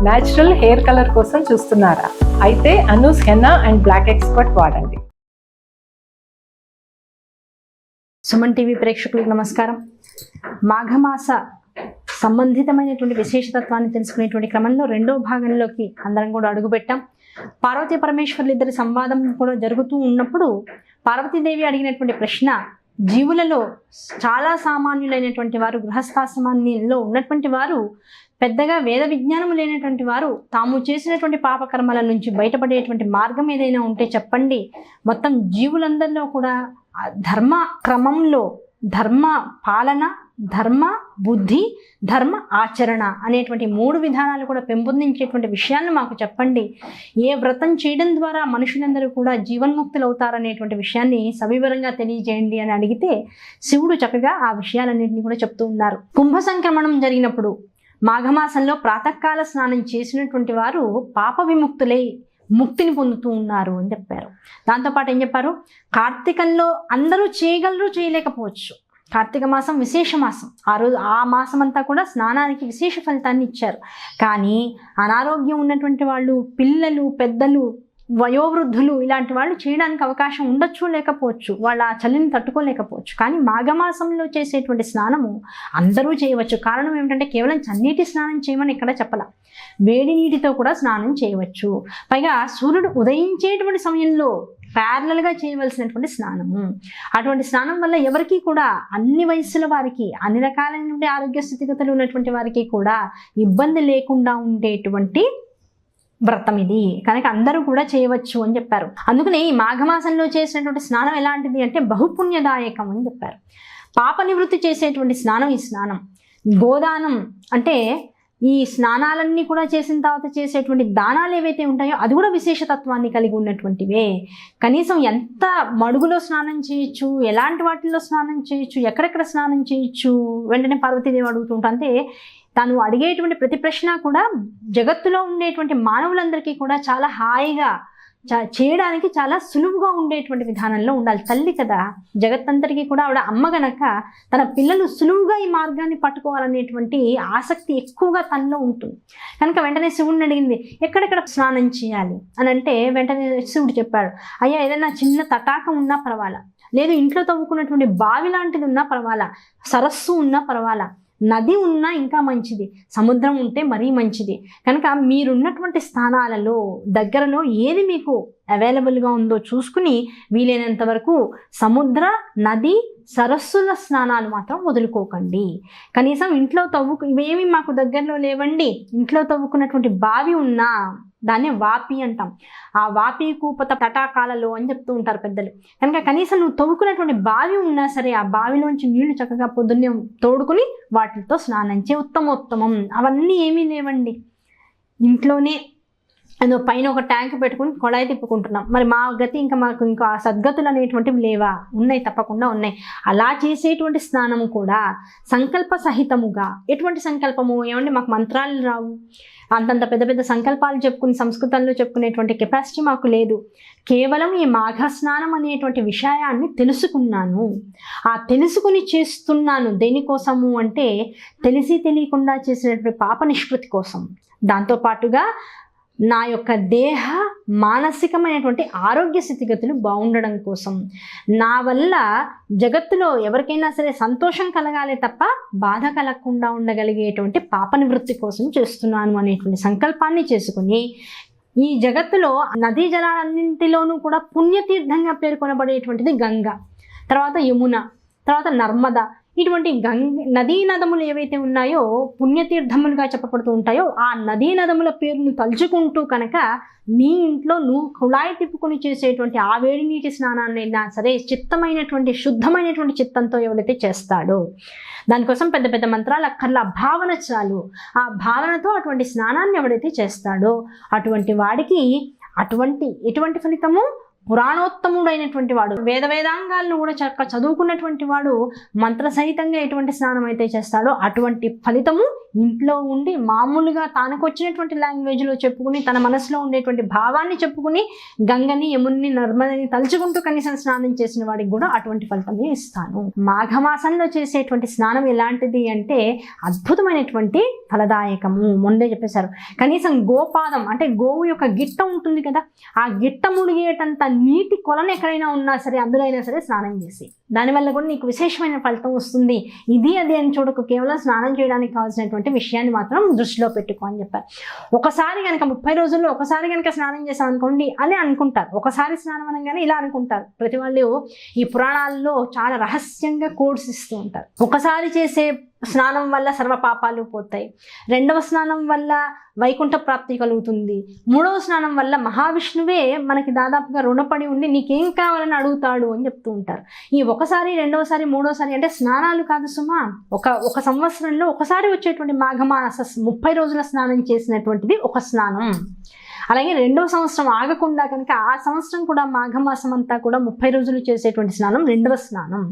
Natural hair colour కోసం చూస్తున్నారా? అయితే Anoos henna and black expert వాడండి. సుమన్ టీవీ ప్రేక్షకులకు నమస్కారం. మాఘమాస సంబంధితమైనటువంటి విశేషతత్వాన్ని తెలుసుకునేటువంటి క్రమంలో రెండో భాగంలోకి అందరం కూడా అడుగుపెట్టాం. పార్వతీ పరమేశ్వర్లు ఇద్దరి సంవాదం కూడా జరుగుతూ ఉన్నప్పుడు పార్వతీదేవి అడిగినటువంటి ప్రశ్న, జీవులలో చాలా సామాన్యులైనటువంటి వారు, గృహస్థాశ్రమాల్లో ఉన్నటువంటి వారు, పెద్దగా వేద విజ్ఞానం లేనటువంటి వారు తాము చేసినటువంటి పాపకర్మల నుంచి బయటపడేటువంటి మార్గం ఏదైనా ఉంటే చెప్పండి. మొత్తం జీవులందరిలో కూడా ధర్మ క్రమంలో ధర్మ పాలన, ధర్మ బుద్ధి, ధర్మ ఆచరణ అనేటువంటి 3 విధానాలు కూడా పెంపొందించేటువంటి విషయాలను మాకు చెప్పండి. ఏ వ్రతం చేయడం ద్వారా మనుషులందరూ కూడా జీవన్ముక్తులు అవుతారనేటువంటి విషయాన్ని సవివరంగా తెలియజేయండి అని అడిగితే శివుడు చక్కగా ఆ విషయాలన్నింటినీ కూడా చెప్తూ ఉన్నారు. కుంభ సంక్రమణం జరిగినప్పుడు మాఘమాసంలో ప్రాతకాల స్నానం చేసినటువంటి వారు పాప విముక్తులై ముక్తిని పొందుతూ ఉన్నారు అని చెప్పారు. దాంతోపాటు ఏం చెప్పారు, కార్తీకంలో అందరూ చేయగలరు, చేయలేకపోవచ్చు. కార్తీక మాసం విశేష మాసం, ఆ మాసం అంతా కూడా స్నానానికి విశేష ఫలితాన్ని ఇచ్చారు. కానీ అనారోగ్యం ఉన్నటువంటి వాళ్ళు, పిల్లలు, పెద్దలు, వయోవృద్ధులు ఇలాంటి వాళ్ళు చేయడానికి అవకాశం ఉండొచ్చు, లేకపోవచ్చు, వాళ్ళు ఆ చలిని తట్టుకోలేకపోవచ్చు. కానీ మాఘమాసంలో చేసేటువంటి స్నానము అందరూ చేయవచ్చు. కారణం ఏమిటంటే కేవలం చన్నీటి స్నానం చేయమని ఇక్కడ చెప్పాల, వేడి నీటితో కూడా స్నానం చేయవచ్చు. పైగా సూర్యుడు ఉదయించేటువంటి సమయంలో ప్యారలల్గా చేయవలసినటువంటి స్నానము. అటువంటి స్నానం వల్ల ఎవరికి కూడా, అన్ని వయస్సుల వారికి, అన్ని రకాలైనటువంటి ఆరోగ్య స్థితిగతులు ఉన్నటువంటి వారికి కూడా ఇబ్బంది లేకుండా ఉండేటువంటి వ్రతం ఇది. కనుక అందరూ కూడా చేయవచ్చు అని చెప్పారు. అందుకనే ఈ మాఘమాసంలో చేసినటువంటి స్నానం ఎలాంటిది అంటే బహుపుణ్యదాయకం అని చెప్పారు. పాప నివృత్తి చేసేటువంటి స్నానం ఈ స్నానం. గోదానం అంటే ఈ స్నానాలన్నీ కూడా చేసిన తర్వాత చేసేటువంటి దానాలు ఏవైతే ఉంటాయో అది కూడా విశేషతత్వాన్ని కలిగి ఉన్నటువంటివే. కనీసం ఎంత మడుగులో స్నానం చేయొచ్చు, ఎలాంటి వాటిల్లో స్నానం చేయొచ్చు, ఎక్కడెక్కడ స్నానం చేయొచ్చు, వెంటనే పార్వతీదేవి అడుగుతుంటా. అంటే తాను అడిగేటువంటి ప్రతి ప్రశ్న కూడా జగత్తులో ఉండేటువంటి మానవులందరికీ కూడా చాలా హాయిగా చేయడానికి చాలా సులువుగా ఉండేటువంటి విధానంలో ఉండాలి. తల్లి కదా, జగత్తంతటికీ కూడా ఆవిడ అమ్మ గనక తన పిల్లలు సులువుగా ఈ మార్గాన్ని పట్టుకోవాలనేటువంటి ఆసక్తి ఎక్కువగా తనలో ఉంటుంది. కనుక వెంటనే శివుడిని అడిగింది, ఎక్కడెక్కడ స్నానం చేయాలి అని అంటే వెంటనే శివుడు చెప్పాడు, అయ్యా ఏదైనా చిన్న తటాకం ఉన్నా పర్వాలా, లేదు ఇంట్లో తవ్వుకున్నటువంటి బావి లాంటిది ఉన్నా పర్వాలా, సరస్సు ఉన్నా పర్వాలా, నది ఉన్నా ఇంకా మంచిది, సముద్రం ఉంటే మరీ మంచిది. కనుక మీరున్నటువంటి స్థానాలలో దగ్గరలో ఏది మీకు అవైలబుల్గా ఉందో చూసుకుని వీలైనంత వరకు సముద్ర, నది, సరస్సుల స్నానాలు మాత్రం వదులుకోకండి. కనీసం ఇంట్లో ఇవేమి మాకు దగ్గరలో లేవండి, ఇంట్లో తవ్వుకున్నటువంటి బావి ఉన్నా, దాన్ని వాపి అంటాం, ఆ వాపి కూపత తటాకాలలో అని చెప్తూ ఉంటారు పెద్దలు. కనుక కనీసం నువ్వు తవ్వుకున్నటువంటి బావి ఉన్నా సరే ఆ బావిలోంచి నీళ్లు చక్కగా పొద్దున్నే తోడుకుని వాటితో స్నానం చేయి, ఉత్తమోత్తమం. అవన్నీ ఏమీ లేవండి, ఇంట్లోనే ఏదో పైన ఒక ట్యాంక్ పెట్టుకుని కొళాయి తిప్పుకుంటున్నాం. మరి మా గతి మాకు ఇంకా సద్గతులు అనేటువంటివి లేవా? ఉన్నాయి, తప్పకుండా ఉన్నాయి. అలా చేసేటువంటి స్నానము కూడా సంకల్ప సహితముగా. ఎటువంటి సంకల్పము? ఏమంటే మాకు మంత్రాలు రావు, అంతంత పెద్ద పెద్ద సంకల్పాలు చెప్పుకుని సంస్కృతంలో చెప్పుకునేటువంటి కెపాసిటీ మాకు లేదు. కేవలం ఈ మాఘ స్నానం అనేటువంటి విషయాన్ని తెలుసుకున్నాను, ఆ తెలుసుకుని చేస్తున్నాను. దేనికోసము అంటే తెలిసి తెలియకుండా చేసినటువంటి పాప నిష్కృతి కోసం, దాంతోపాటుగా నా యొక్క దేహ మానసికమైనటువంటి ఆరోగ్య స్థితిగతులు బాగుండడం కోసం, నా వల్ల జగత్తులో ఎవరికైనా సరే సంతోషం కలగాలి తప్ప బాధ కలగకుండా ఉండగలిగేటువంటి పాప నివృత్తి కోసం చేస్తున్నాను అనేటువంటి సంకల్పాన్ని చేసుకుని, ఈ జగత్తులో నదీ జలాలన్నింటిలోనూ కూడా పుణ్యతీర్థంగా పేర్కొనబడేటువంటిది గంగ, తర్వాత యమున, తర్వాత నర్మద. ఇటువంటి నదీ నదములు ఏవైతే ఉన్నాయో పుణ్యతీర్థములుగా చెప్పబడుతూ ఉంటాయో ఆ నదీ నదముల పేరును తలుచుకుంటూ కనుక నీ ఇంట్లో నువ్వు కుళాయి తిప్పుకొని చేసేటువంటి ఆ వేడి నీటి స్నానాన్నైనా సరే చిత్తమైనటువంటి శుద్ధమైనటువంటి చిత్తంతో ఎవరైతే చేస్తాడో, దానికోసం పెద్ద పెద్ద మంత్రాలు అక్కర్లా, భావన చాలు. ఆ భావనతో అటువంటి స్నానాన్ని ఎవరైతే చేస్తాడో అటువంటి వాడికి ఎటువంటి ఫలితము? పురాణోత్తముడైనటువంటి వాడు, వేదాంగాలను కూడా చదువుకున్నటువంటి వాడు మంత్రసహితంగా ఎటువంటి స్నానం అయితే చేస్తాడో అటువంటి ఫలితము ఇంట్లో ఉండి మామూలుగా తనకు వచ్చినటువంటి లాంగ్వేజ్లో చెప్పుకుని తన మనసులో ఉండేటువంటి భావాన్ని చెప్పుకుని గంగని, యముని, నర్మదని తలుచుకుంటూ కనీసం స్నానం చేసిన వాడికి కూడా అటువంటి ఫలితమే ఇస్తాను. మాఘమాసంలో చేసేటువంటి స్నానం ఎలాంటిది అంటే అద్భుతమైనటువంటి ఫలదాయకము. ముందే చెప్పేశారు. కనీసం గోపాదం అంటే గోవు యొక్క గిట్ట ఉంటుంది కదా, ఆ గిట్ట ముడిగేటంత నీటి కొలను ఎక్కడైనా ఉన్నా సరే అందులో అయినా సరే స్నానం చేసి దానివల్ల కూడా నీకు విశేషమైన ఫలితం వస్తుంది. ఇది అది అని చూడకు, కేవలం స్నానం చేయడానికి కావాల్సినటువంటి విషయాన్ని మాత్రం దృష్టిలో పెట్టుకో అని చెప్పారు. ఒకసారి కనుక 30 రోజుల్లో ఒకసారి కనుక స్నానం చేసాం అనుకోండి అని అనుకుంటారు. ఒకసారి స్నానం అనగానే ఇలా అనుకుంటారు. ప్రతి వాళ్ళు ఈ పురాణాల్లో చాలా రహస్యంగా కోడ్స్ ఇస్తూ ఉంటారు. ఒకసారి చేసే స్నానం వల్ల సర్వ పాపాలు పోతాయి, రెండవ స్నానం వల్ల వైకుంఠ ప్రాప్తి కలుగుతుంది, మూడవ స్నానం వల్ల మహావిష్ణువే మనకి దాదాపుగా రుణపడి ఉండి నీకేం కావాలని అడుగుతాడు అని చెప్తూ ఉంటారు. ఈ ఒకసారి, రెండవసారి, మూడోసారి అంటే స్నానాలు కాదు సుమా, ఒక సంవత్సరంలో ఒకసారి వచ్చేటువంటి మాఘమాస 30 రోజుల స్నానం చేసినటువంటిది ఒక స్నానం. అలాగే రెండవ సంవత్సరం ఆగకుండా కనుక ఆ సంవత్సరం కూడా మాఘమాసం అంతా కూడా 30 రోజులు చేసేటువంటి స్నానం రెండవ స్నానం.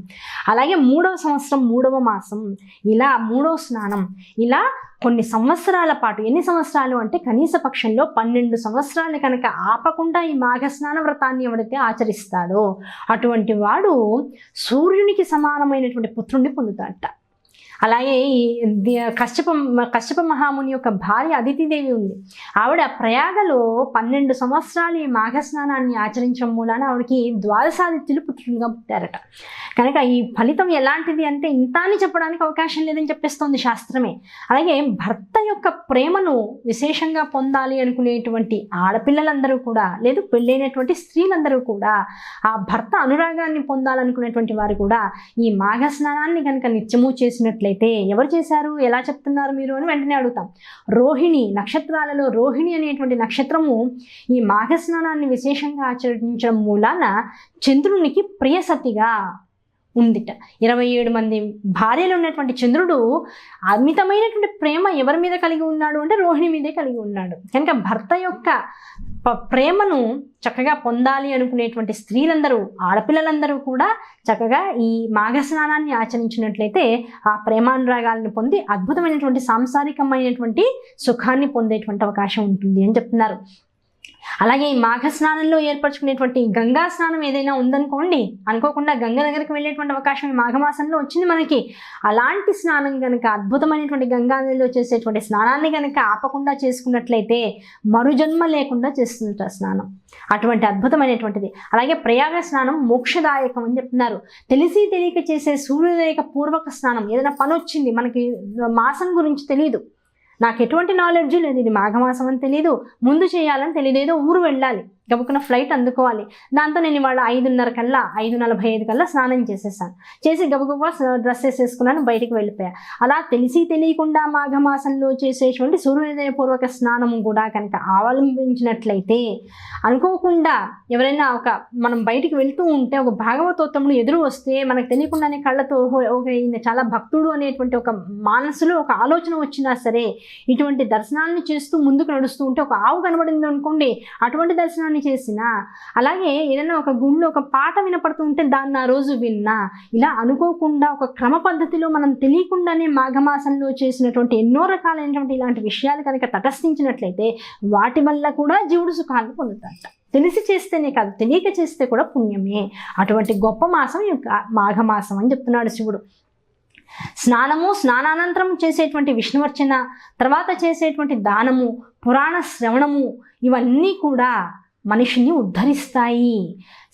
అలాగే మూడవ సంవత్సరం మూడవ మాసం, ఇలా మూడవ స్నానం, ఇలా కొన్ని సంవత్సరాల పాటు. ఎన్ని సంవత్సరాలు అంటే కనీస పక్షంలో 12 సంవత్సరాలు కనుక ఆపకుండా ఈ మాఘస్నాన వ్రతాన్ని ఎవరైతే ఆచరిస్తాడో అటువంటి వాడు సూర్యునికి సమానమైనటువంటి పుత్రుణ్ణి పొందుతాడట. అలాగే ఈ కశ్యప మహాముని యొక్క భార్య అదితిదేవి ఉంది. ఆవిడ ప్రయాగలో 12 సంవత్సరాలు ఈ మాఘస్నానాన్ని ఆచరించడం మూలాన ఆవిడకి ద్వాదశాదిత్యులు పుత్రులుగా పుట్టారట. కనుక ఈ ఫలితం ఎలాంటిది అంటే ఇంత అని చెప్పడానికి అవకాశం లేదని చెప్పేస్తోంది శాస్త్రమే. అలాగే భర్త యొక్క ప్రేమను విశేషంగా పొందాలి అనుకునేటువంటి ఆడపిల్లలందరూ కూడా, లేదు పెళ్ళైనటువంటి స్త్రీలందరూ కూడా, ఆ భర్త అనురాగాన్ని పొందాలనుకునేటువంటి వారు కూడా ఈ మాఘస్నానాన్ని కనుక నిత్యము చేసినట్లయితే, ఎవరు చేశారు, ఎలా చెప్తున్నారు మీరు అని వెంటనే అడుగుతాం. రోహిణి నక్షత్రాలలో రోహిణి అనేటువంటి నక్షత్రము ఈ మాఘస్నానాన్ని విశేషంగా ఆచరించడం మూలాన చంద్రునికి ప్రియసతిగా ఉందిట. 27 మంది భార్యలు ఉన్నటువంటి చంద్రుడు అమితమైనటువంటి ప్రేమ ఎవరి మీద కలిగి ఉన్నాడు అంటే రోహిణి మీదే కలిగి ఉన్నాడు. కనుక భర్త యొక్క ప్రేమను చక్కగా పొందాలి అనుకునేటువంటి స్త్రీలందరూ, ఆడపిల్లలందరూ కూడా చక్కగా ఈ మాఘస్నానాన్ని ఆచరించినట్లయితే ఆ ప్రేమానురాగాలను పొంది అద్భుతమైనటువంటి సాంసారికమైనటువంటి సుఖాన్ని పొందేటువంటి అవకాశం ఉంటుంది అని చెప్తున్నారు. అలాగే ఈ మాఘస్నానంలో ఏర్పరచుకునేటువంటి గంగా స్నానం ఏదైనా ఉందనుకోండి, అనుకోకుండా గంగ దగ్గరికి వెళ్ళేటువంటి అవకాశం ఈ మాఘమాసంలో వచ్చింది మనకి. అలాంటి స్నానం కనుక, అద్భుతమైనటువంటి గంగా నదిలో చేసేటువంటి స్నానాన్ని కనుక ఆపకుండా చేసుకున్నట్లయితే మరుజన్మ లేకుండా చేస్తుంట స్నానం. అటువంటి అద్భుతమైనటువంటిది. అలాగే ప్రయాగ స్నానం మోక్షదాయకం అని చెప్తున్నారు. తెలిసి తెలియక చేసే సూర్యోదయ పూర్వక స్నానం. ఏదైనా పని వచ్చింది, మనకి మాసం గురించి తెలియదు, నాకు ఎటువంటి నాలెడ్జ్ లేదు, ఇది మాఘమాసం అని తెలియదు, ముందు చేయాలని తెలియదు, ఏదో ఊరు వెళ్ళాలి, గబుకున్న ఫ్లైట్ అందుకోవాలి, దాంతో నేను ఇవాళ 5:30 కల్లా 5:45 కల్లా స్నానం చేసేసాను, చేసి గబగబా డ్రెస్ వేసేసుకున్నాను, బయటికి వెళ్ళిపోయా. అలా తెలిసి తెలియకుండా మాఘమాసంలో చేసేటువంటి సూర్యోదయ పూర్వక స్నానం కూడా కనుక అవలంబించినట్లయితే, అనుకోకుండా ఎవరైనా మనం బయటికి వెళ్తూ ఉంటే ఒక భాగవతోత్తముడు ఎదురు వస్తే మనకు తెలియకుండానే కళ్ళతో చాలా భక్తుడు అనేటువంటి ఒక మనసులో ఒక ఆలోచన వచ్చినా సరే, ఇటువంటి దర్శనాన్ని చేస్తూ ముందుకు నడుస్తూ ఉంటే ఒక ఆవు కనబడింది అనుకోండి, అటువంటి దర్శనాన్ని చేసినా, అలాగే ఏదైనా ఒక గుళ్ళో ఒక పాట వినపడుతూ ఉంటే దాన్ని ఆ రోజు విన్నా, ఇలా అనుకోకుండా ఒక క్రమ పద్ధతిలో మనం తెలియకుండానే మాఘమాసంలో చేసినటువంటి ఎన్నో రకాలైనటువంటి ఇలాంటి విషయాలు కనుక తటస్థించినట్లయితే వాటి వల్ల కూడా జీవుడు సుఖాలను పొందుతాడట. తెలిసి చేస్తేనే కాదు, తెలియక చేస్తే కూడా పుణ్యమే. అటువంటి గొప్ప మాసం ఈ మాఘమాసం అని చెప్తున్నాడు శివుడు. స్నానము, స్నానానంతరం చేసేటువంటి విష్ణువర్చన, తర్వాత చేసేటువంటి దానము, పురాణ శ్రవణము, ఇవన్నీ కూడా మనిషిని ఉద్ధరిస్తాయి.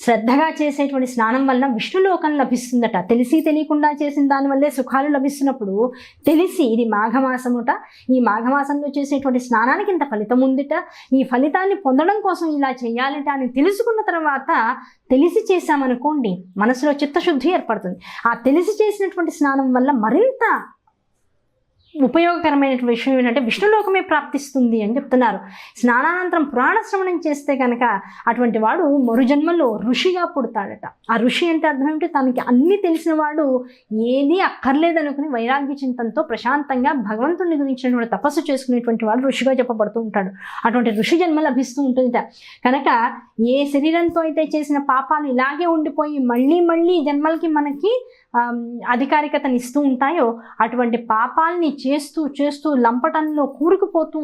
శ్రద్ధగా చేసేటువంటి స్నానం వల్ల విష్ణులోకం లభిస్తుందట. తెలిసి తెలియకుండా చేసిన దానివల్లే సుఖాలు లభిస్తున్నప్పుడు తెలిసి ఇది మాఘమాసముట, ఈ మాఘమాసంలో చేసేటువంటి స్నానానికి ఇంత ఫలితం ఉందిట, ఈ ఫలితాన్ని పొందడం కోసం ఇలా చేయాలిట అని తెలుసుకున్న తర్వాత తెలిసి చేశామనుకోండి, మనసులో చిత్తశుద్ధి ఏర్పడుతుంది. ఆ తెలిసి చేసినటువంటి స్నానం వల్ల మరింత ఉపయోగకరమైనటువంటి విషయం ఏంటంటే విష్ణులోకమే ప్రాప్తిస్తుంది అని చెప్తున్నారు. స్నానానంతరం పురాణ శ్రవణం చేస్తే కనుక అటువంటి వాడు మరుజన్మలో ఋషిగా పుడతాడట. ఆ ఋషి అంటే అర్థం ఏమిటి? తనకి అన్నీ తెలిసిన వాడు, ఏది అక్కర్లేదనుకుని వైరాగ్య చింతనతో ప్రశాంతంగా భగవంతుని గురించినటువంటి తపస్సు చేసుకునేటువంటి వాడు ఋషిగా చెప్పబడుతూ ఉంటాడు. అటువంటి ఋషి జన్మ లభిస్తూ ఉంటుందిట. కనుక ఏ శరీరంతో అయితే చేసిన పాపాలు ఇలాగే ఉండిపోయి మళ్ళీ మళ్ళీ జన్మలకి మనకి అధికారికతని ఇస్తూ ఉంటాయో అటువంటి పాపాలని చేస్తూ చేస్తూ లంపటంలో కూరుకుపోతూ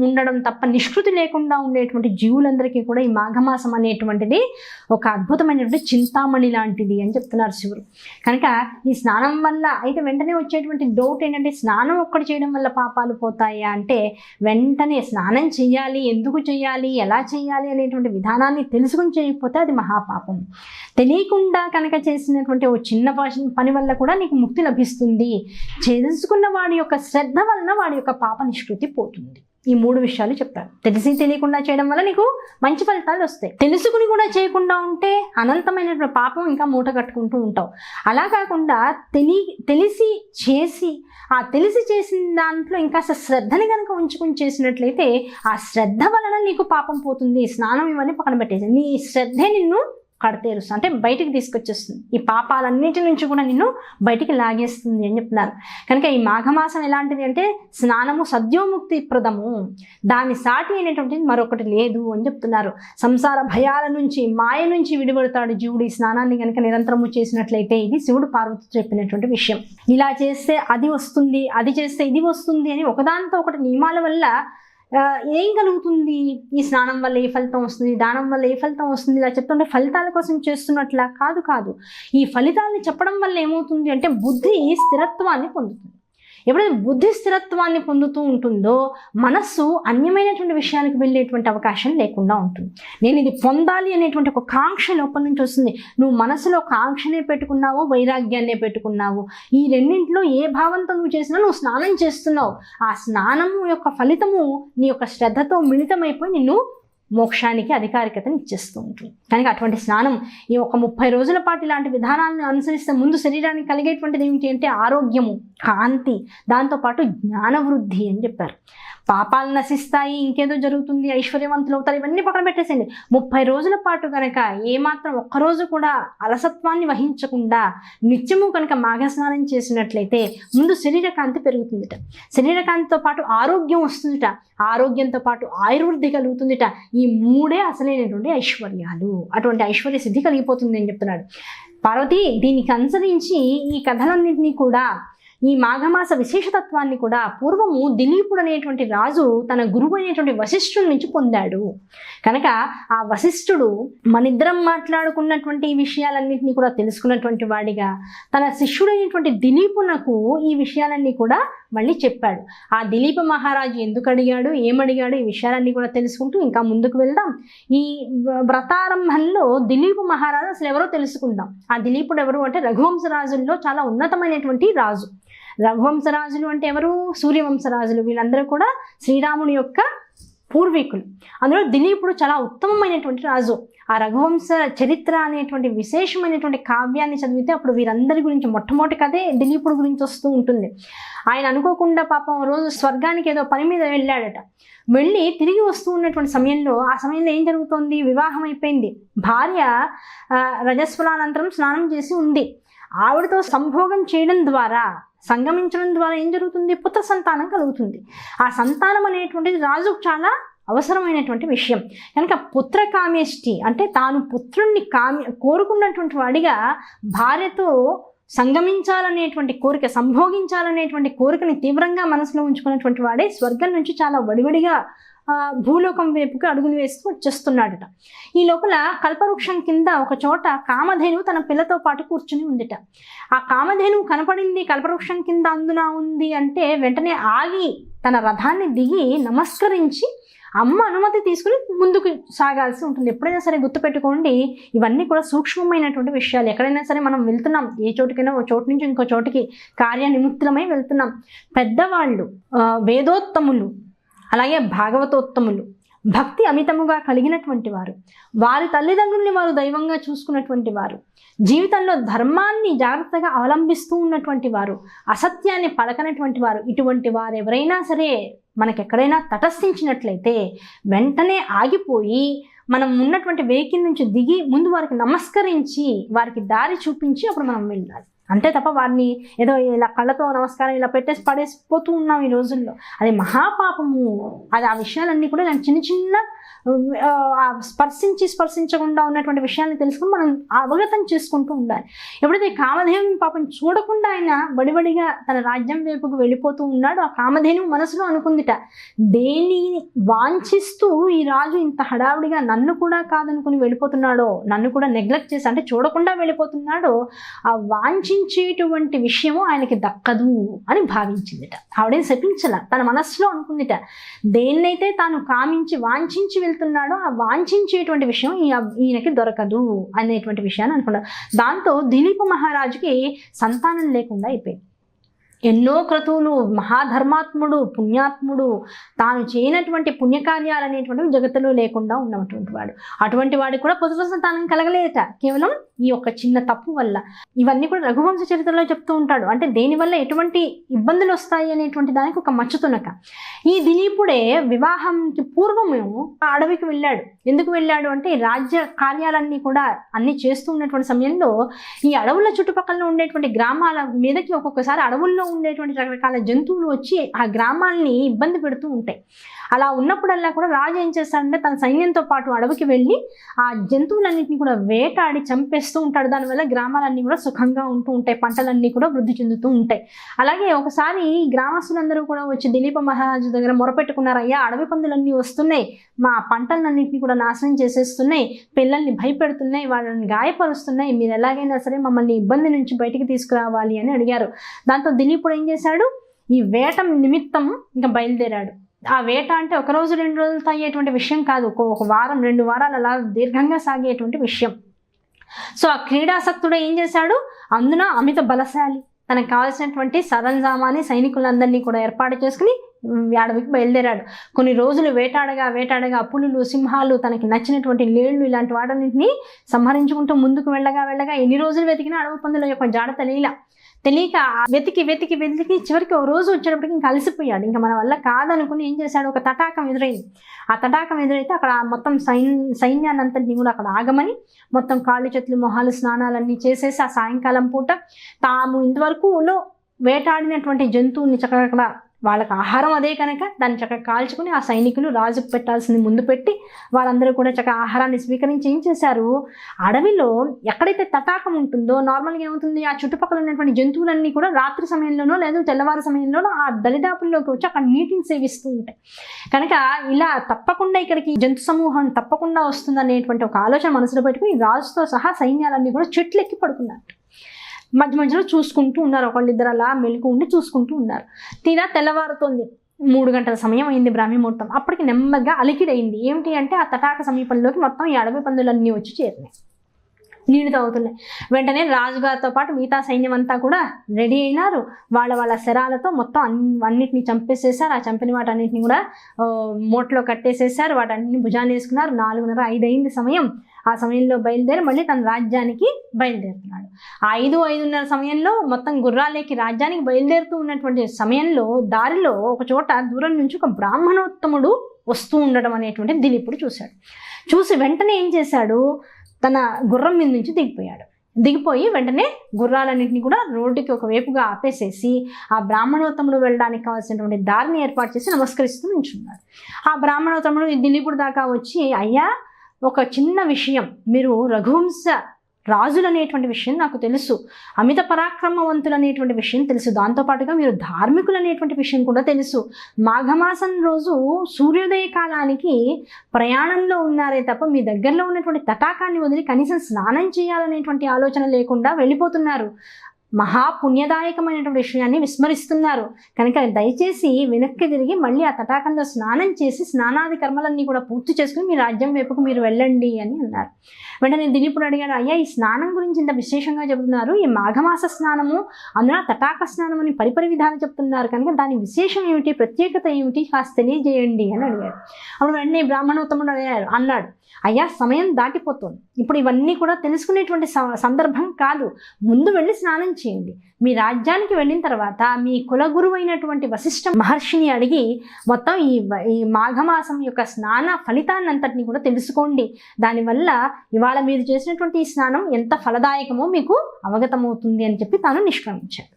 ఉండడం తప్ప నిష్కృతి లేకుండా ఉండేటువంటి జీవులందరికీ కూడా ఈ మాఘమాసం అనేటువంటిది ఒక అద్భుతమైనటువంటి చింతామణి లాంటిది అని చెప్తున్నారు శివుడు. కనుక ఈ స్నానం వల్ల అయితే వెంటనే వచ్చేటువంటి డౌట్ ఏంటంటే స్నానం ఒక్కటి చేయడం వల్ల పాపాలు పోతాయా అంటే, వెంటనే స్నానం చేయాలి, ఎందుకు చేయాలి, ఎలా చేయాలి అనేటువంటి విధానాన్ని తెలుసుకుని చేయకపోతే అది మహాపాపం. తెలియకుండా కనుక చేసినటువంటి ఓ చిన్న పని వల్ల కూడా నీకు ముక్తి లభిస్తుంది. తెలుసుకున్న వాడి యొక్క శ్రద్ధ వలన వాడి యొక్క పాప నిష్కృతి పోతుంది. ఈ 3 విషయాలు చెప్పారు. తెలిసి తెలియకుండా చేయడం వల్ల నీకు మంచి ఫలితాలు వస్తాయి. తెలుసుకుని కూడా చేయకుండా ఉంటే అనంతమైనటువంటి పాపం ఇంకా మూట కట్టుకుంటూ ఉంటావు. అలా కాకుండా తెలిసి చేసి ఆ తెలిసి చేసిన దాంట్లో ఇంకా శ్రద్ధని కనుక ఉంచుకుని చేసినట్లయితే ఆ శ్రద్ధ వలన నీకు పాపం పోతుంది. స్నానం ఇవన్నీ పక్కన పెట్టేసి నీ శ్రద్ధే నిన్ను కడతేరుస్తుంది, అంటే బయటికి తీసుకొచ్చేస్తుంది. ఈ పాపాలన్నిటి నుంచి కూడా నిన్ను బయటికి లాగేస్తుంది అని చెప్తున్నారు. కనుక ఈ మాఘమాసం ఎలాంటిది అంటే స్నానము సద్యోముక్తి ప్రదము, దాని సాటి అయినటువంటిది మరొకటి లేదు అని చెప్తున్నారు. సంసార భయాల నుంచి మాయ నుంచి విడిపడతాడు జీవుడు ఈ స్నానాన్ని కనుక నిరంతరము చేసినట్లయితే. ఇది శివుడు పార్వతి చెప్పినటువంటి విషయం. ఇలా చేస్తే అది వస్తుంది, అది చేస్తే ఇది వస్తుంది అని ఒకదానితో ఒకటి నియమాల వల్ల ఏం కలుగుతుంది? ఈ స్నానం వల్ల ఏ ఫలితం వస్తుంది, దానం వల్ల ఏ ఫలితం వస్తుంది, ఇలా చెప్తుంటే ఫలితాల కోసం చేస్తున్నట్లా కాదు. ఈ ఫలితాలని చెప్పడం వల్ల ఏమవుతుంది అంటే బుద్ధి స్థిరత్వాన్ని పొందుతుంది. ఎప్పుడైతే బుద్ధి స్థిరత్వాన్ని పొందుతూ ఉంటుందో మనస్సు అన్యమైనటువంటి విషయాలకు వెళ్ళేటువంటి అవకాశం లేకుండా ఉంటుంది. నేను ఇది పొందాలి అనేటువంటి ఒక కాంక్ష లోపల నుంచి వస్తుంది. నువ్వు మనసులో కాంక్షనే పెట్టుకున్నావు, వైరాగ్యాన్నే పెట్టుకున్నావు. ఈ రెండింటిలో ఏ భావంతో నువ్వు చేసినా నువ్వు స్నానం చేస్తున్నావు. ఆ స్నానము యొక్క ఫలితము నీ యొక్క శ్రద్ధతో మిళితమైపోయి నిన్ను మోక్షానికి అధికారికతను ఇచ్చేస్తూ ఉంటుంది. కనుక అటువంటి స్నానం ఈ ఒక 30 రోజుల పాటు ఇలాంటి విధానాలను అనుసరిస్తే ముందు శరీరానికి కలిగేటువంటిది ఏమిటి అంటే ఆరోగ్యము, కాంతి, దాంతోపాటు జ్ఞానవృద్ధి అని చెప్పారు. పాపాలు నశిస్తాయి, ఇంకేదో జరుగుతుంది, ఐశ్వర్యవంతులు అవుతారు, ఇవన్నీ పక్కన పెట్టేసేయండి. 30 రోజుల పాటు కనుక ఏమాత్రం ఒక్కరోజు కూడా అలసత్వాన్ని వహించకుండా నిత్యము కనుక మాఘస్నానం చేసినట్లయితే ముందు శరీరకాంతి పెరుగుతుందిట, శరీరకాంతితో పాటు ఆరోగ్యం వస్తుందిట, ఆరోగ్యంతో పాటు ఆయుర్వృద్ధి కలుగుతుందిట. ఈ 3 అసలైనటువంటి ఐశ్వర్యాలు. అటువంటి ఐశ్వర్య సిద్ధి కలిగిపోతుంది అని చెప్తున్నాడు. పార్వతి దీనికి అనుసరించి ఈ కథలన్నింటినీ కూడా, ఈ మాఘమాస విశేషతత్వాన్ని కూడా పూర్వము దిలీపుడు అనేటువంటి రాజు తన గురువు అయినటువంటి వశిష్ఠుడి నుంచి పొందాడు. కనుక ఆ వశిష్ఠుడు మనిద్దరం మాట్లాడుకున్నటువంటి ఈ విషయాలన్నింటినీ కూడా తెలుసుకున్నటువంటి వాడిగా తన శిష్యుడైనటువంటి దిలీపునకు ఈ విషయాలన్నీ కూడా మళ్ళీ చెప్పాడు. ఆ దిలీప మహారాజు ఎందుకు అడిగాడు, ఏమడిగాడు, ఈ విషయాలన్నీ కూడా తెలుసుకుంటూ ఇంకా ముందుకు వెళ్దాం. ఈ వ్రతారంభంలో దిలీప మహారాజు అసలు ఎవరో తెలుసుకుందాం. ఆ దిలీపుడు ఎవరు అంటే రఘువంశరాజుల్లో చాలా ఉన్నతమైనటువంటి రాజు. రఘువంశరాజులు అంటే ఎవరు? సూర్యవంశరాజులు. వీళ్ళందరూ కూడా శ్రీరాముని యొక్క పూర్వీకులు. అందులో దిలీపుడు చాలా ఉత్తమమైనటువంటి రాజు. ఆ రఘువంశ చరిత్ర అనేటువంటి విశేషమైనటువంటి కావ్యాన్ని చదివితే అప్పుడు వీరందరి గురించి మొట్టమొదటి కథే దిలీపుడు గురించి వస్తూ ఉంటుంది. ఆయన అనుకోకుండా పాపం రోజు స్వర్గానికి ఏదో పని మీద వెళ్ళాడట. వెళ్ళి తిరిగి వస్తూ ఉన్నటువంటి సమయంలో ఆ సమయంలో ఏం జరుగుతోంది? వివాహం అయిపోయింది. భార్య రజస్వలానంతరం స్నానం చేసి ఉంది. ఆవిడతో సంభోగం చేయడం ద్వారా, సంగమించడం ద్వారా ఏం జరుగుతుంది? పుత్ర సంతానం కలుగుతుంది. ఆ సంతానం అనేటువంటిది రాజుకు చాలా అవసరమైనటువంటి విషయం. కనుక పుత్ర కామేష్టి అంటే తాను పుత్రుణ్ణి కోరుకున్నటువంటి వాడిగా భార్యతో సంగమించాలనేటువంటి కోరిక, సంభోగించాలనేటువంటి కోరికని తీవ్రంగా మనసులో ఉంచుకున్నటువంటి వాడే స్వర్గం నుంచి చాలా వడివడిగా భూలోకం వైపుకి అడుగులు వేస్తూ వచ్చేస్తున్నాడట. ఈ లోపల కల్పవృక్షం కింద ఒక చోట కామధేను తన పిల్లతో పాటు కూర్చుని ఉందిట. ఆ కామధేను కనపడింది కల్పవృక్షం కింద అందున ఉంది అంటే వెంటనే ఆగి తన రథాన్ని దిగి నమస్కరించి అమ్మ అనుమతి తీసుకుని ముందుకు సాగాల్సి ఉంటుంది. ఎప్పుడైనా సరే గుర్తుపెట్టుకోండి, ఇవన్నీ కూడా సూక్ష్మమైనటువంటి విషయాలు. ఎక్కడైనా సరే మనం వెళ్తున్నాం, ఏ చోటుకైనా ఓ చోటు నుంచి ఇంకో చోటుకి కార్యనిమిత్తమై వెళ్తున్నాం. పెద్దవాళ్ళు, వేదోత్తములు, అలాగే భాగవతోత్తములు, భక్తి అమితముగా కలిగినటువంటి వారు, వారి తల్లిదండ్రుల్ని వారు దైవంగా చూసుకున్నటువంటి వారు, జీవితంలో ధర్మాన్ని జాగ్రత్తగా అవలంబిస్తూ ఉన్నటువంటి వారు, అసత్యాన్ని పలకనటువంటి వారు, ఇటువంటి వారు ఎవరైనా సరే మనకెక్కడైనా తటస్థించినట్లయితే వెంటనే ఆగిపోయి మనం ఉన్నటువంటి వెహికల్ నుంచి దిగి ముందు వారికి నమస్కరించి వారికి దారి చూపించి అప్పుడు మనం వెళ్ళాలి. అంతే తప్ప వారిని ఏదో ఇలా కళ్ళతో నమస్కారం ఇలా పెట్టేసి పడేసిపోతూ ఉన్నాం ఈ రోజుల్లో. అది మహాపాపము. అది ఆ విషయాలన్నీ కూడా నేను చిన్న చిన్న స్పర్శించకుండా ఉన్నటువంటి విషయాన్ని తెలుసుకుని మనం అవగతం చేసుకుంటూ ఉండాలి. ఎప్పుడైతే కామధేను పాపం చూడకుండా ఆయన బడిబడిగా తన రాజ్యం వైపుకు వెళ్ళిపోతూ ఉన్నాడు, ఆ కామధేను మనసులో అనుకుందిట, దేన్ని వాంఛిస్తూ ఈ రాజు ఇంత హడావుడిగా నన్ను కూడా కాదనుకుని వెళ్ళిపోతున్నాడో, నన్ను కూడా నెగ్లెక్ట్ చేసి అంటే చూడకుండా వెళ్ళిపోతున్నాడో, ఆ వాంఛించేటువంటి విషయము ఆయనకి దక్కదు అని భావించిందిట. ఆవిడేం శపించల, తన మనస్సులో అనుకుందిట, దేన్నైతే తాను కామించి వాంఛించి వెళ్తున్నాడో ఆ వాంఛించేటువంటి విషయం ఈయనకి దొరకదు అనేటువంటి విషయాన్ని అనుకున్నాడు. దాంతో దిలీప మహారాజుకి సంతానం లేకుండా అయిపోయింది. ఎన్నో క్రతువులు, మహాధర్మాత్ముడు, పుణ్యాత్ముడు, తాను చేయనటువంటి పుణ్యకార్యాలు అనేటువంటివి జగత్తులో లేకుండా ఉన్నటువంటి వాడు. అటువంటి వాడికి కూడా పుత్ర సంతానం కలగలేట, కేవలం ఈ యొక్క చిన్న తప్పు వల్ల. ఇవన్నీ కూడా రఘువంశ చరిత్రలో చెప్తూ ఉంటాడు. అంటే దేనివల్ల ఎటువంటి ఇబ్బందులు వస్తాయి అనేటువంటి దానికి ఒక మచ్చుతునక. ఈ దిలీపుడే వివాహంకి పూర్వము ఆ అడవికి వెళ్ళాడు. ఎందుకు వెళ్ళాడు అంటే రాజ్య కార్యాలన్నీ కూడా అన్ని చేస్తూ ఉన్నటువంటి సమయంలో ఈ అడవుల చుట్టుపక్కల ఉండేటువంటి గ్రామాల మీదకి ఒక్కొక్కసారి అడవుల్లో ఉండేటువంటి రకరకాల జంతువులు వచ్చి ఆ గ్రామాలని ఇబ్బంది పెడుతూ ఉంటాయి. అలా ఉన్నప్పుడల్లా కూడా రాజు ఏం చేస్తాడంటే తన సైన్యంతో పాటు అడవికి వెళ్ళి ఆ జంతువులన్నింటినీ కూడా వేటాడి చంపేస్తూ ఉంటాడు. దానివల్ల గ్రామాలన్నీ కూడా సుఖంగా ఉంటూ ఉంటాయి, పంటలన్నీ కూడా వృద్ధి చెందుతూ ఉంటాయి. అలాగే ఒకసారి గ్రామస్తులందరూ కూడా వచ్చి దిలీప మహారాజు దగ్గర మొరపెట్టుకున్నారు, అయ్యా అడవి పందులన్నీ వస్తున్నాయి, మా పంటలన్నింటినీ కూడా నాశనం చేసేస్తున్నాయి, పిల్లల్ని భయపెడుతున్నాయి, వాళ్ళని గాయపరుస్తున్నాయి, మీరు ఎలాగైనా సరే మమ్మల్ని ఇబ్బంది నుంచి బయటికి తీసుకురావాలి అని అడిగారు. దాంతో దిలీపుడు ఏం చేశాడు, ఈ వేట నిమిత్తం ఇంకా బయలుదేరాడు. ఆ వేట అంటే ఒక రోజు 2 రోజులతో అయ్యేటువంటి విషయం కాదు, ఒక వారం 2 వారాలు అలా దీర్ఘంగా సాగేటువంటి విషయం. సో ఆ క్రీడాసక్తుడు ఏం చేశాడు, అందున అమిత బలశాలి, తనకు కావాల్సినటువంటి సరంజామాని సైనికులందరినీ కూడా ఏర్పాటు చేసుకుని అడవికి బయలుదేరాడు. కొన్ని రోజులు వేటాడగా పులులు, సింహాలు, తనకి నచ్చినటువంటి లేళ్లు ఇలాంటి వాటన్నింటినీ సంహరించుకుంటూ ముందుకు వెళ్ళగా ఎన్ని రోజులు వెతికినా అడవి పందుల యొక్క జాడ తెలియక వెతికి చివరికి ఓ రోజు వచ్చేటప్పటికి ఇంకా అలసిపోయాడు. ఇంకా మన వల్ల కాదనుకుని ఏం చేశాడు, ఒక తటాకం ఎదురైంది. ఆ తటాకం ఎదురైతే అక్కడ మొత్తం సైన్యాన్ని అంతటినీ కూడా అక్కడ ఆగమని మొత్తం కాళ్ళు చేతులు మొహాలు స్నానాలన్నీ చేసేసి ఆ సాయంకాలం పూట తాము ఇంతవరకు వేటాడినటువంటి జంతువుని చక్కగా వాళ్ళకి ఆహారం అదే కనుక దాన్ని చక్కగా కాల్చుకుని ఆ సైనికులు రాజుకు పెట్టాల్సింది ముందు పెట్టి వాళ్ళందరూ కూడా చక్కగా ఆహారాన్ని స్వీకరించి ఏం చేశారు, అడవిలో ఎక్కడైతే తటాకం ఉంటుందో నార్మల్గా ఏమవుతుంది, ఆ చుట్టుపక్కల ఉన్నటువంటి జంతువులన్నీ కూడా రాత్రి సమయంలోనో లేదా తెల్లవారు సమయంలోనో ఆ దరిదాపుల్లోకి వచ్చి అక్కడ నీటిని సేవిస్తూ ఉంటాయి. కనుక ఇలా తప్పకుండా ఇక్కడికి జంతు సమూహం తప్పకుండా వస్తుంది అనేటువంటి ఒక ఆలోచన మనసులో పెట్టుకుని రాజుతో సహా సైన్యాలన్నీ కూడా చెట్లు ఎక్కి పడుకున్నారు. మధ్యలో చూసుకుంటూ ఉన్నారు, ఒకళ్ళిద్దరు అలా మెలుకు ఉండి చూసుకుంటూ ఉన్నారు. తీరా తెల్లవారుతోంది, 3 గంటల సమయం అయింది బ్రాహ్మీ ముహూర్తం. అప్పటికి నెమ్మదిగా అలికిడైంది. ఏమిటి అంటే ఆ తటాక సమీపంలోకి మొత్తం ఈ అడవి పందులన్నీ వచ్చి చేరినాయి, నీళ్లు తాగుతున్నాయి. వెంటనే రాజుగారితో పాటు మిగతా సైన్యం అంతా కూడా రెడీ అయినారు. వాళ్ళ శరాలతో మొత్తం అన్నిటిని చంపేసేసారు. ఆ చంపిన వాటన్నిటిని కూడా మూటలో కట్టేసేసారు, వాటన్నిటిని భుజాన్ని వేసుకున్నారు. 4:30-5 అయింది సమయం. ఆ సమయంలో బయలుదేరి మళ్ళీ తన రాజ్యానికి బయలుదేరుతున్నాడు. 5-5:30 సమయంలో మొత్తం గుర్రాలేకి రాజ్యానికి బయలుదేరుతూ ఉన్నటువంటి సమయంలో దారిలో ఒక చోట దూరం నుంచి ఒక బ్రాహ్మణోత్తముడు వస్తూ ఉండడం అనేటువంటి దిలీపుడు చూశాడు. చూసి వెంటనే ఏం చేశాడు, తన గుర్రం మీద నుంచి దిగిపోయి వెంటనే గుర్రాలన్నింటినీ కూడా రోడ్డుకి ఒకవైపుగా ఆపేసేసి ఆ బ్రాహ్మణోత్తముడు వెళ్ళడానికి కావాల్సినటువంటి దారిని ఏర్పాటు చేసి నమస్కరిస్తూ నించున్నాడు. ఆ బ్రాహ్మణోత్తముడు దిలీపుడు దాకా వచ్చి, అయ్యా ఒక చిన్న విషయం, మీరు రఘువంశ రాజులు అనేటువంటి విషయం నాకు తెలుసు, అమిత పరాక్రమవంతులు అనేటువంటి విషయం తెలుసు, దాంతోపాటుగా మీరు ధార్మికులు అనేటువంటి విషయం కూడా తెలుసు. మాఘమాసం రోజు సూర్యోదయ కాలానికి ప్రయాణంలో ఉన్నారే తప్ప మీ దగ్గరలో ఉన్నటువంటి తటాకాన్ని వదిలి కనీసం స్నానం చేయాలనేటువంటి ఆలోచన లేకుండా వెళ్ళిపోతున్నారు. మహాపుణ్యదాయకమైనటువంటి విషయాన్ని విస్మరిస్తున్నారు. కనుక దయచేసి వెనక్కి తిరిగి మళ్ళీ ఆ తటాకంలో స్నానం చేసి స్నానాది కర్మలన్నీ కూడా పూర్తి చేసుకుని మీ రాజ్యం వైపుకు మీరు వెళ్ళండి అని అన్నారు. వెంటనే దిలీపుడు అడిగాడు, అయ్యా ఈ స్నానం గురించి ఇంత విశేషంగా చెబుతున్నారు, ఈ మాఘమాస స్నానము అందులో తటాక స్నానం అని పరిపరి విధానం చెప్తున్నారు కనుక దాని విశేషం ఏమిటి, ప్రత్యేకత ఏమిటి, కాస్త తెలియజేయండి అని అడిగాడు. అప్పుడు వెంటనే బ్రాహ్మణోత్తముడు అన్నాడు, అయ్యా సమయం దాటిపోతుంది, ఇప్పుడు ఇవన్నీ కూడా తెలుసుకునేటువంటి సందర్భం కాదు, ముందు వెళ్ళి స్నానం చేయండి. మీ రాజ్యానికి వెళ్ళిన తర్వాత మీ కులగురువైనటువంటి వశిష్ఠ మహర్షిని అడిగి మొత్తం ఈ మాఘమాసం యొక్క స్నాన ఫలితాన్ని అంతటిని కూడా తెలుసుకోండి. దానివల్ల ఇవాళ మీరు చేసినటువంటి ఈ స్నానం ఎంత ఫలదాయకమో మీకు అవగతమవుతుంది అని చెప్పి తాను నిష్క్రమించాడు.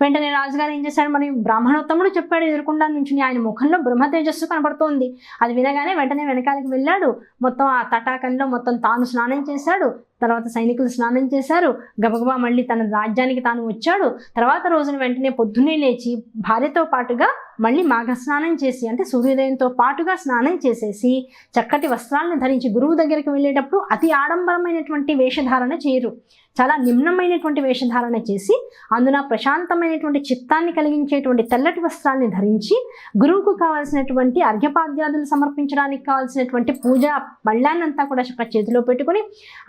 వెంటనే రాజుగారు ఏం చేశాడు, మరి బ్రాహ్మణోత్తముడు చెప్పాడు ఎదురుకుండా నుంచి, ఆయన ముఖంలో బ్రహ్మ తేజస్సు కనబడుతోంది. అది వినగానే వెంటనే వెనకాలకి వెళ్ళాడు, మొత్తం ఆ తటాకంలో మొత్తం తాను స్నానం చేశాడు, తర్వాత సైనికులు స్నానం చేశారు, గబగబా మళ్ళీ తన రాజ్యానికి తాను వచ్చాడు. తర్వాత రోజున వెంటనే పొద్దున్నే లేచి భార్యతో పాటుగా మళ్ళీ మాఘ స్నానం చేసి, అంటే సూర్యోదయంతో పాటుగా స్నానం చేసేసి చక్కటి వస్త్రాలను ధరించి గురువు దగ్గరికి వెళ్ళేటప్పుడు అతి ఆడంబరమైనటువంటి వేషధారణ చేయరు, చాలా నిమ్నమైనటువంటి వేషధారణ చేసి అందున ప్రశాంతమైనటువంటి చిత్తాన్ని కలిగించేటువంటి తెల్లటి వస్త్రాన్ని ధరించి గురువుకు కావాల్సినటువంటి అర్ఘ్యపాద్యాదులు సమర్పించడానికి కావాల్సినటువంటి పూజా బళ్ళాన్నంతా కూడా చక్కగా చేతిలో పెట్టుకుని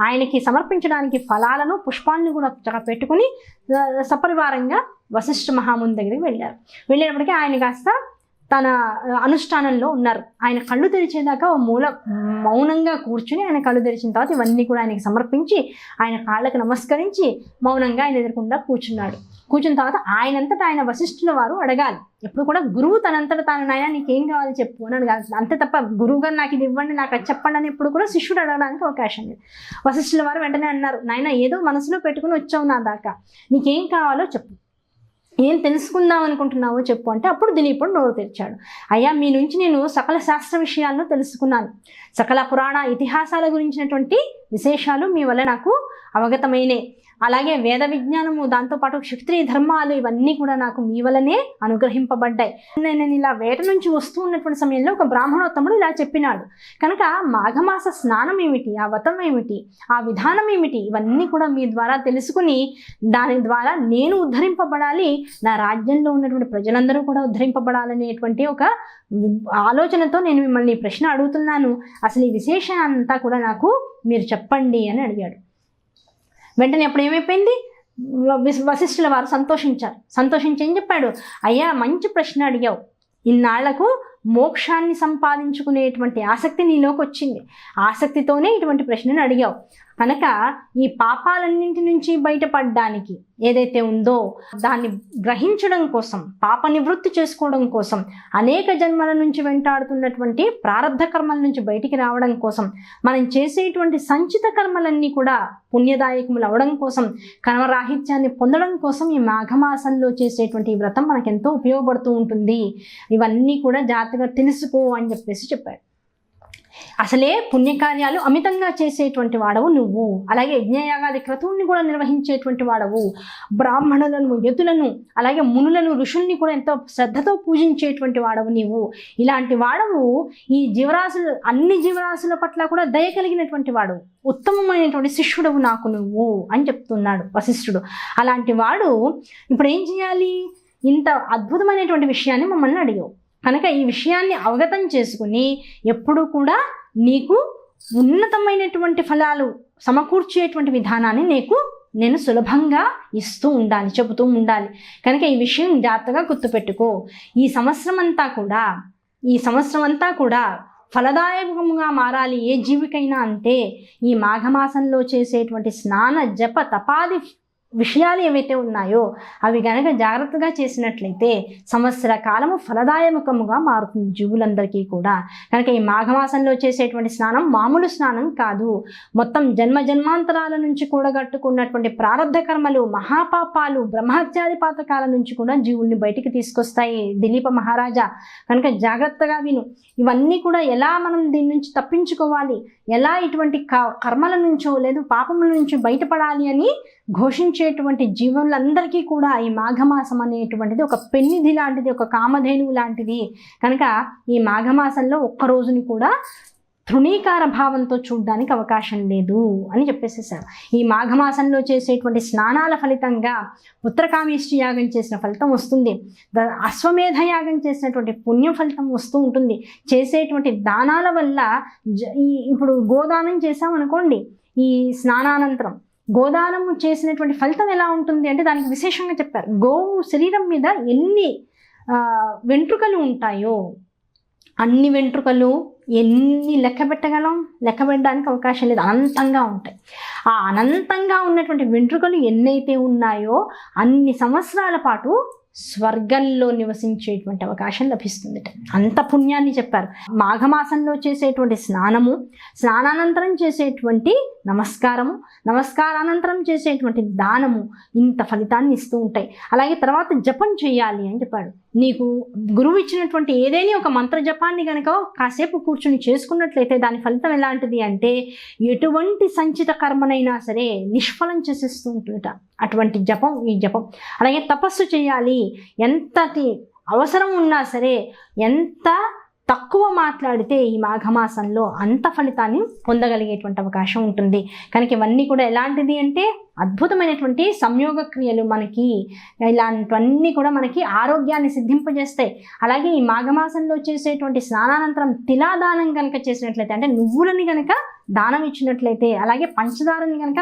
ఆయనకి సమర్పించడానికి ఫలాలను పుష్పాలను కూడా చక్కగా పెట్టుకుని సపరివారంగా వశిష్ఠ మహాముని దగ్గరికి వెళ్ళారు. వెళ్ళేటప్పటికీ ఆయన కాస్త తన అనుష్ఠానంలో ఉన్నారు. ఆయన కళ్ళు తెరిచేదాకా ఓ మూల మౌనంగా కూర్చుని ఆయన కళ్ళు తెరిచిన తర్వాత ఇవన్నీ కూడా ఆయనకి సమర్పించి ఆయన కాళ్ళకు నమస్కరించి మౌనంగా ఆయన ఎదురకుండా కూర్చున్నాడు. కూర్చున్న తర్వాత ఆయనంతటా ఆయన వశిష్ఠుల వారు అడగాలి. ఎప్పుడు కూడా గురువు తనంతట తాను, నాయన నీకేం కావాలి చెప్పు అని అడగాలి. అంతే తప్ప గురువు గారు నాకు ఇది ఇవ్వండి, నాకు అది చెప్పండి అని ఎప్పుడు కూడా శిష్యుడు అడగడానికి అవకాశం లేదు. వశిష్ఠుల వారు వెంటనే అన్నారు, నాయన ఏదో మనసులో పెట్టుకుని వచ్చావు నా దాకా, నీకేం కావాలో చెప్పు, ఏం తెలుసుకుందాం అనుకుంటున్నావో చెప్పు అంటే అప్పుడు దిలీపుడు నోరు తెరిచాడు. అయ్యా మీ నుంచి నేను సకల శాస్త్ర విషయాలను తెలుసుకున్నాను, సకల పురాణ ఇతిహాసాల గురించినటువంటి విశేషాలు మీ వల్ల నాకు అవగతమైనే, అలాగే వేద విజ్ఞానము దాంతోపాటు క్షత్రియ ధర్మాలు ఇవన్నీ కూడా నాకు మీ వల్లనే అనుగ్రహింపబడ్డాయి. నేను ఇలా వేట నుంచి వస్తూ ఉన్నటువంటి సమయంలో ఒక బ్రాహ్మణోత్తముడు ఇలా చెప్పినాడు కనుక మాఘమాస స్నానం ఏమిటి, ఆ వ్రతం ఏమిటి, ఆ విధానం ఏమిటి, ఇవన్నీ కూడా మీ ద్వారా తెలుసుకుని దాని ద్వారా నేను ఉద్ధరింపబడాలి, నా రాజ్యంలో ఉన్నటువంటి ప్రజలందరూ కూడా ఉద్ధరింపబడాలనేటువంటి ఒక ఆలోచనతో నేను మిమ్మల్ని ఈ ప్రశ్న అడుగుతున్నాను, అసలు ఈ విశేషం అంతా కూడా నాకు మీరు చెప్పండి అని అడిగాడు. వెంటనే అప్పుడు ఏమైపోయింది, వశిష్ఠుల వారు సంతోషించి ఏం చెప్పాడు, అయ్యా మంచి ప్రశ్న అడిగావు, ఇన్నాళ్లకు మోక్షాన్ని సంపాదించుకునేటువంటి ఆసక్తి నీలోకి వచ్చింది, ఆసక్తితోనే ఇటువంటి ప్రశ్నను అడిగావు కనుక ఈ పాపాలన్నింటి నుంచి బయటపడడానికి ఏదైతే ఉందో దాన్ని గ్రహించడం కోసం, పాప నివృత్తి చేసుకోవడం కోసం, అనేక జన్మల నుంచి వెంటాడుతున్నటువంటి ప్రారంధ కర్మల నుంచి బయటికి రావడం కోసం, మనం చేసేటువంటి సంచిత కర్మలన్నీ కూడా పుణ్యదాయకములు అవడం కోసం, కర్మరాహిత్యాన్ని పొందడం కోసం ఈ మాఘమాసంలో చేసేటువంటి ఈ వ్రతం మనకెంతో ఉపయోగపడుతూ ఉంటుంది, ఇవన్నీ కూడా జాగ్రత్తగా తెలుసుకో అని చెప్పారు. అసలే పుణ్యకార్యాలు అమితంగా చేసేటువంటి వాడవు నువ్వు, అలాగే యజ్ఞయాగాది క్రతువుల్ని కూడా నిర్వహించేటువంటి వాడవు, బ్రాహ్మణులను, యతులను, అలాగే మునులను, ఋషుల్ని కూడా ఎంతో శ్రద్ధతో పూజించేటువంటి వాడవు నీవు, ఇలాంటి వాడవు ఈ జీవరాశులు అన్ని జీవరాశుల పట్ల కూడా దయ కలిగినటువంటి వాడు, ఉత్తమమైనటువంటి శిష్యుడవు నాకు నువ్వు అని చెప్తున్నాడు వశిష్ఠుడు. అలాంటి వాడు ఇప్పుడు ఏం చేయాలి, ఇంత అద్భుతమైనటువంటి విషయాన్ని మమ్మల్ని అడిగావు కనుక ఈ విషయాన్ని అవగతం చేసుకుని ఎప్పుడు కూడా నీకు ఉన్నతమైనటువంటి ఫలాలు సమకూర్చేటువంటి విధానాన్ని నేను సులభంగా ఇస్తూ ఉండాలి, చెబుతూ ఉండాలి కనుక ఈ విషయం జాగ్రత్తగా గుర్తుపెట్టుకో. ఈ సంవత్సరం అంతా కూడా ఫలదాయకంగా మారాలి ఏ జీవికైనా అంటే ఈ మాఘమాసంలో చేసేటువంటి స్నాన జప తపాది విషయాలు ఏవైతే ఉన్నాయో అవి గనక జాగ్రత్తగా చేసినట్లయితే సంవత్సర కాలము ఫలదాయకముగా మారుతుంది జీవులందరికీ కూడా. కనుక ఈ మాఘమాసంలో చేసేటువంటి స్నానం మామూలు స్నానం కాదు, మొత్తం జన్మాంతరాల నుంచి కూడగట్టుకున్నటువంటి ప్రారంధ కర్మలు, మహాపాపాలు, బ్రహ్మహత్యాది పాతకాల నుంచి కూడా జీవుల్ని బయటికి తీసుకొస్తాయి దిలీప మహారాజా. కనుక జాగ్రత్తగా విను, ఇవన్నీ కూడా ఎలా మనం దీని నుంచి తప్పించుకోవాలి, ఎలా ఇటువంటి కర్మల నుంచో లేదు పాపముల నుంచి బయటపడాలి అని ఘోషించేటువంటి జీవులందరికీ కూడా ఈ మాఘమాసం అనేటువంటిది ఒక పెన్నిధి లాంటిది, ఒక కామధేనువు లాంటిది. కనుక ఈ మాఘమాసంలో ఒక్క రోజుని కూడా తృణీకార భావంతో చూడడానికి అవకాశం లేదు అని చెప్పేసేసారు. ఈ మాఘమాసంలో చేసేటువంటి స్నానాల ఫలితంగా పుత్రకామేష్టి యాగం చేసిన ఫలితం వస్తుంది, అశ్వమేధ యాగం చేసినటువంటి పుణ్య ఫలితం వస్తూ ఉంటుంది. చేసేటువంటి దానాల వల్ల ఇప్పుడు గోదానం చేసామనుకోండి, ఈ స్నానానంతరం గోదానం చేసినటువంటి ఫలితం ఎలా ఉంటుంది అంటే దానికి విశేషంగా చెప్పారు. గోవు శరీరం మీద ఎన్ని వెంట్రుకలు ఉంటాయో అన్ని వెంట్రుకలు ఎన్ని లెక్క పెట్టగలం, లెక్క పెట్టడానికి అవకాశం లేదు, అనంతంగా ఉంటాయి. ఆ అనంతంగా ఉన్నటువంటి వెంట్రుకలు ఎన్నైతే ఉన్నాయో అన్ని సంవత్సరాల పాటు స్వర్గంలో నివసించేటువంటి అవకాశం లభిస్తుంది. అంత పుణ్యాన్ని చెప్పారు. మాఘమాసంలో చేసేటువంటి స్నానము, స్నానానంతరం చేసేటువంటి నమస్కారము, నమస్కారానంతరం చేసేటువంటి దానము ఇంత ఫలితాన్ని ఇస్తూ ఉంటాయి. అలాగే తర్వాత జపం చేయాలి అని చెప్పాడు. నీకు గురువు ఇచ్చినటువంటి ఏదైనా ఒక మంత్ర జపాన్ని కనుక కాసేపు కూర్చుని చేసుకున్నట్లయితే దాని ఫలితం ఎలాంటిది అంటే ఎటువంటి సంచిత కర్మనైనా సరే నిష్ఫలం చేసేస్తూ ఉంటుందట. అటువంటి జపం ఈ జపం. అలాగే తపస్సు చేయాలి, ఎంతటి అవసరం ఉన్నా సరే, ఎంత తక్కువ మాట్లాడితే ఈ మాఘమాసంలో అంత ఫలితాన్ని పొందగలిగేటువంటి అవకాశం ఉంటుంది. కనుక ఇవన్నీ కూడా ఎలాంటిది అంటే అద్భుతమైనటువంటి సంయోగ క్రియలు, మనకి ఇలాంటివన్నీ కూడా మనకి ఆరోగ్యాన్ని సిద్ధింపజేస్తాయి. అలాగే ఈ మాఘమాసంలో చేసేటువంటి స్నానానంతరం తిలాదానం కనుక చేసినట్లయితే, అంటే నువ్వులని కనుక దానం ఇచ్చినట్లయితే, అలాగే పంచదారని కనుక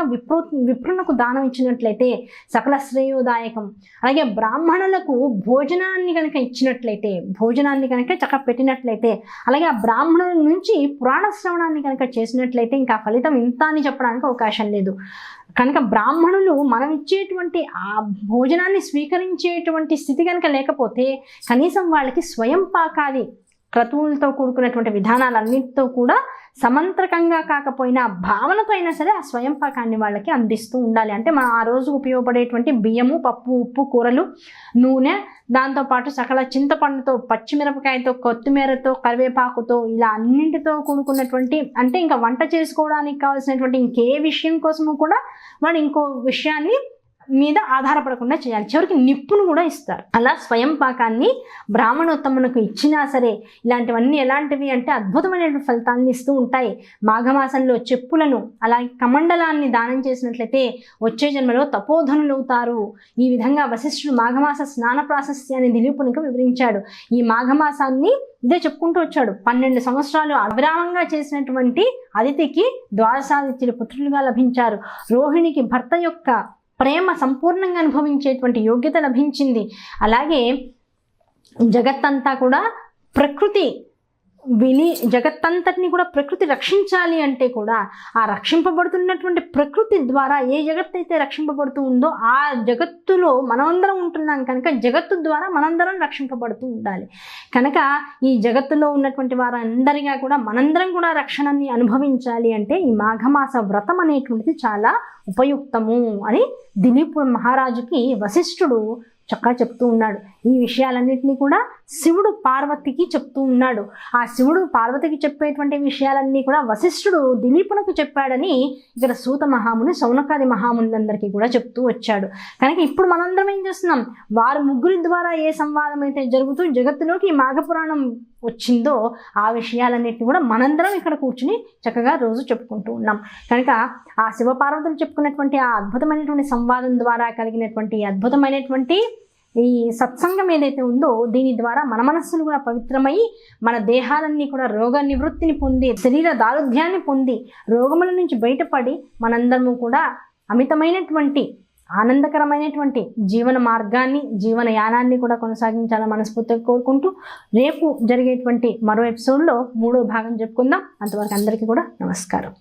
విప్రునకు దానం ఇచ్చినట్లయితే సకల శ్రేయోదాయకం. అలాగే బ్రాహ్మణులకు భోజనాన్ని కనుక ఇచ్చినట్లయితే, భోజనాన్ని కనుక చక్క పెట్టినట్లయితే, అలాగే ఆ బ్రాహ్మణుల నుంచి పురాణ శ్రవణాన్ని కనుక చేసినట్లయితే ఇంకా ఫలితం ఇంత అని చెప్పడానికి అవకాశం లేదు. కనుక బ్రాహ్మణులు మనం ఇచ్చేటువంటి ఆ భోజనాన్ని స్వీకరించేటువంటి స్థితి కనుక లేకపోతే కనీసం వాళ్ళకి స్వయం పాకాది క్రతువులతో కూడుకున్నటువంటి విధానాలన్నిటితో కూడా సమంత్రకంగా కాకపోయినా భావనతో అయినా సరే ఆ స్వయం పాకాన్ని వాళ్ళకి అందిస్తూ ఉండాలి. అంటే మనం ఆ రోజు ఉపయోగపడేటువంటి బియ్యము, పప్పు, ఉప్పు, కూరలు, నూనె, దాంతోపాటు సకల చింతపండుతో, పచ్చిమిరపకాయతో, కొత్తిమీరతో, కరివేపాకుతో, ఇలా అన్నింటితో కూడుకున్నటువంటి, అంటే ఇంకా వంట చేసుకోవడానికి కావాల్సినటువంటి ఇంకే విషయం కోసము కూడా వాడు ఇంకో విషయాన్ని మీద ఆధారపడకుండా చేయాలి. చివరికి నిప్పును కూడా ఇస్తారు. అలా స్వయం పాకాన్ని బ్రాహ్మణోత్తమునకు ఇచ్చినా సరే ఇలాంటివన్నీ ఎలాంటివి అంటే అద్భుతమైన ఫలితాలను ఇస్తూ ఉంటాయి. మాఘమాసంలో చెప్పులను, అలాగే కమండలాన్ని దానం చేసినట్లయితే వచ్చే జన్మలో తపోధనులు అవుతారు. ఈ విధంగా వశిష్ఠుడు మాఘమాస స్నాన ప్రాశస్త్యాన్ని దిలీపునికి వివరించాడు. ఈ మాఘమాసాన్ని ఇదే చెప్పుకుంటూ వచ్చాడు. 12 సంవత్సరాలు అవిరామంగా చేసినటువంటి అదితికి ద్వాదశాదిత్యులు పుత్రులుగా లభించారు. రోహిణికి భర్త యొక్క ప్రేమ సంపూర్ణంగా అనుభవించేటువంటి యోగ్యత లభించింది. అలాగే జగత్తంతా కూడా ప్రకృతి జగత్తంతటిని కూడా ప్రకృతి రక్షించాలి అంటే కూడా ఆ రక్షింపబడుతున్నటువంటి ప్రకృతి ద్వారా ఏ జగత్తు అయితే రక్షింపబడుతూ ఉందో ఆ జగత్తులో మనమందరం ఉంటున్నాం కనుక జగత్తు ద్వారా మనందరం రక్షింపబడుతూ ఉండాలి. కనుక ఈ జగత్తులో ఉన్నటువంటి వారందరిగా కూడా మనందరం కూడా రక్షణని అనుభవించాలి అంటే ఈ మాఘమాస వ్రతం అనేటువంటిది చాలా ఉపయుక్తము అని దిలీప్ మహారాజుకి వశిష్ఠుడు చక్కగా చెప్తూ ఉన్నాడు. ఈ విషయాలన్నింటినీ కూడా శివుడు పార్వతికి చెప్తూ ఉన్నాడు. ఆ శివుడు పార్వతికి చెప్పేటువంటి విషయాలన్నీ కూడా వశిష్ఠుడు దిలీపునకు చెప్పాడని ఇక్కడ సూత మహాముని, సౌనకాది మహామునులందరికీ కూడా చెప్తూ వచ్చాడు. కనుక ఇప్పుడు మనందరం ఏం చేస్తున్నాం, వారు ముగ్గురి ద్వారా ఏ సంవాదం అయితే జరుగుతూ జగత్తులోకి ఈ మాఘపురాణం వచ్చిందో ఆ విషయాలన్నింటినీ కూడా మనందరం ఇక్కడ కూర్చుని చక్కగా రోజు చెప్పుకుంటూ ఉన్నాం. కనుక ఆ శివపార్వతులు చెప్పుకున్నటువంటి ఆ అద్భుతమైనటువంటి సంవాదం ద్వారా కలిగినటువంటి అద్భుతమైనటువంటి ఈ సత్సంగం ఏదైతే ఉందో దీని ద్వారా మన మనస్సులు కూడా పవిత్రమై మన దేహాలన్నీ కూడా రోగ నివృత్తిని పొంది, శరీర దారుఢ్యాన్ని పొంది, రోగముల నుంచి బయటపడి మనందరము కూడా అమితమైనటువంటి ఆనందకరమైనటువంటి జీవన మార్గాన్ని, జీవన యానాన్ని కూడా కొనసాగించాలని మనస్ఫూర్తిగా కోరుకుంటూ రేపు జరిగేటువంటి మరో ఎపిసోడ్లో 3వ భాగం చెప్పుకుందాం. అంతవరకు అందరికీ కూడా నమస్కారం.